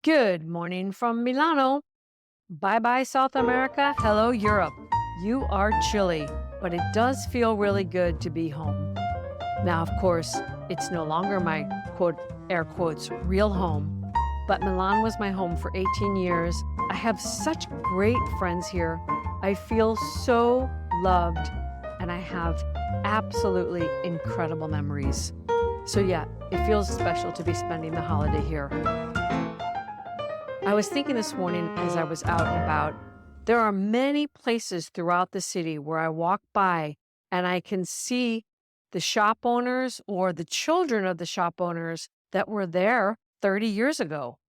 Good morning from Milano. Bye bye, South America. Hello, Europe. You are chilly, but it does feel really good to be home. Now, of course, it's no longer my quote, air quotes, real home, but Milan was my home for 18 years. I have such great friends here. I feel so loved, and I have absolutely incredible memories. So, yeah, it feels special to be spending the holiday here. I was thinking this morning as I was out and about, there are many places throughout the city where I walk by and I can see the shop owners or the children of the shop owners that were there 30 years ago.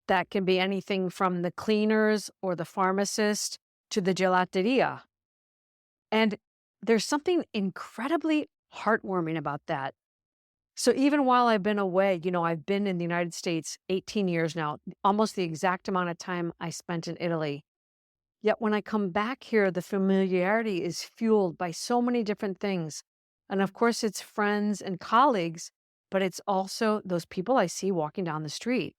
That can be anything from the cleaners or the pharmacist to the gelateria. And there's something incredibly heartwarming about that. So even while I've been away, I've been in the United States 18 years now, almost the exact amount of time I spent in Italy. Yet when I come back here, the familiarity is fueled by so many different things. And of course, it's friends and colleagues, but it's also those people I see walking down the street.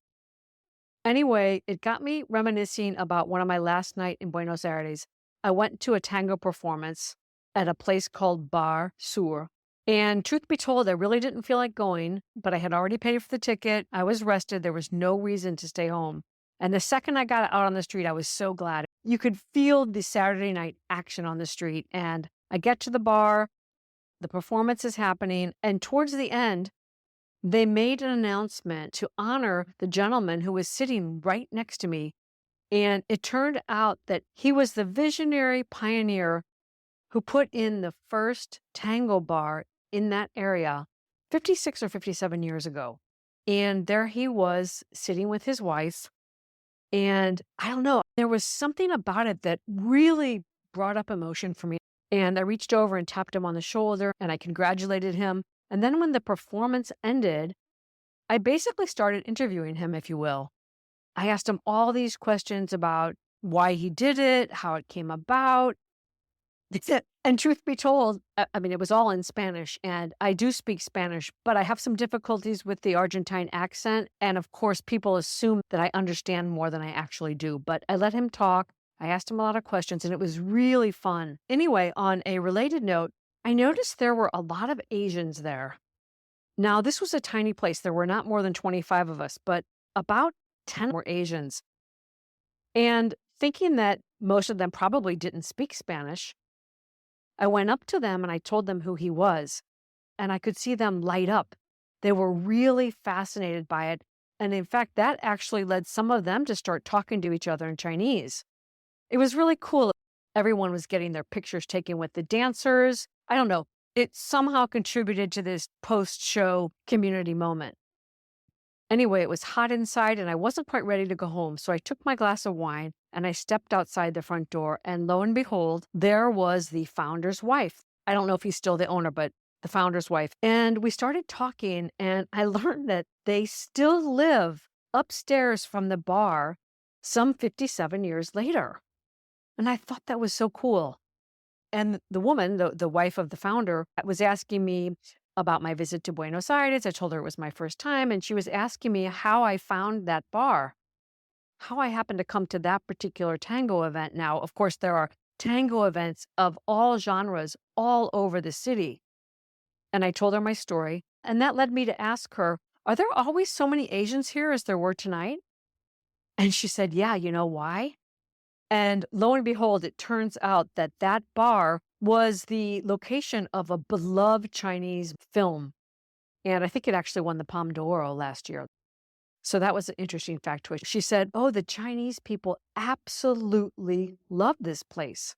Anyway, it got me reminiscing about one of my last night in Buenos Aires. I went to a tango performance at a place called Bar Sur. And truth be told, I really didn't feel like going, but I had already paid for the ticket. I was rested. There was no reason to stay home. And the second I got out on the street, I was so glad. You could feel the Saturday night action on the street. And I get to the bar, the performance is happening. And towards the end, they made an announcement to honor the gentleman who was sitting right next to me. And it turned out that he was the visionary pioneer who put in the first tango bar in that area 56 or 57 years ago. And there he was sitting with his wife. And I don't know, there was something about it that really brought up emotion for me. And I reached over and tapped him on the shoulder and I congratulated him. And then when the performance ended, I basically started interviewing him, if you will. I asked him all these questions about why he did it, how it came about. That's it. And truth be told, I mean, it was all in Spanish, and I do speak Spanish, but I have some difficulties with the Argentine accent. And of course, people assume that I understand more than I actually do. But I let him talk. I asked him a lot of questions, and it was really fun. Anyway, on a related note, I noticed there were a lot of Asians there. Now, this was a tiny place. There were not more than 25 of us, but about 10 were Asians. And thinking that most of them probably didn't speak Spanish, I went up to them and I told them who he was, and I could see them light up. They were really fascinated by it. And in fact, that actually led some of them to start talking to each other in Chinese. It was really cool. Everyone was getting their pictures taken with the dancers. I don't know. It somehow contributed to this post-show community moment. Anyway, it was hot inside and I wasn't quite ready to go home. So I took my glass of wine and I stepped outside the front door. And lo and behold, there was the founder's wife. I don't know if he's still the owner, but the founder's wife. And we started talking and I learned that they still live upstairs from the bar some 57 years later. And I thought that was so cool. And the woman, the wife of the founder, was asking me about my visit to Buenos Aires. I told her it was my first time, and she was asking me how I found that bar, how I happened to come to that particular tango event. Now, of course, there are tango events of all genres all over the city. And I told her my story, and that led me to ask her, are there always so many Asians here as there were tonight? And she said, yeah, you know why? And lo and behold, it turns out that that bar was the location of a beloved Chinese film. And I think it actually won the Palme d'Oro last year. So that was an interesting factoid. She said, oh, the Chinese people absolutely love this place.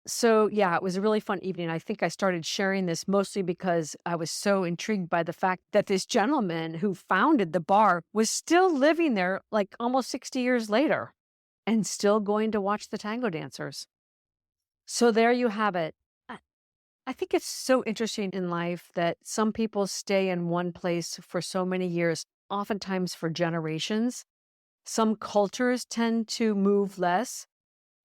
So yeah, it was a really fun evening. I think I started sharing this mostly because I was so intrigued by the fact that this gentleman who founded the bar was still living there like almost 60 years later and still going to watch the tango dancers. So there you have it. I think it's so interesting in life that some people stay in one place for so many years, oftentimes for generations. Some cultures tend to move less.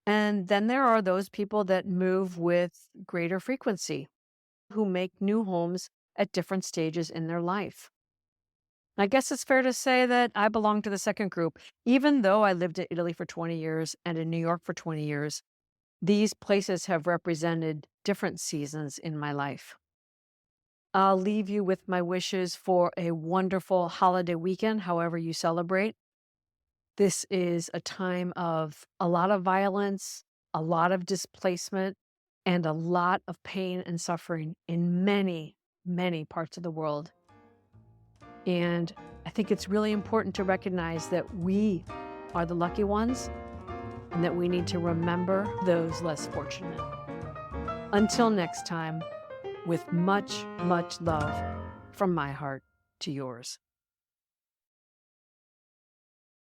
And then there are those people that move with greater frequency, who make new homes at different stages in their life. I guess it's fair to say that I belong to the second group. Even though I lived in Italy for 20 years and in New York for 20 years, these places have represented different seasons in my life. I'll leave you with my wishes for a wonderful holiday weekend, however you celebrate. This is a time of a lot of violence, a lot of displacement, and a lot of pain and suffering in many, many parts of the world. And I think it's really important to recognize that we are the lucky ones and that we need to remember those less fortunate. Until next time, with much, much love from my heart to yours.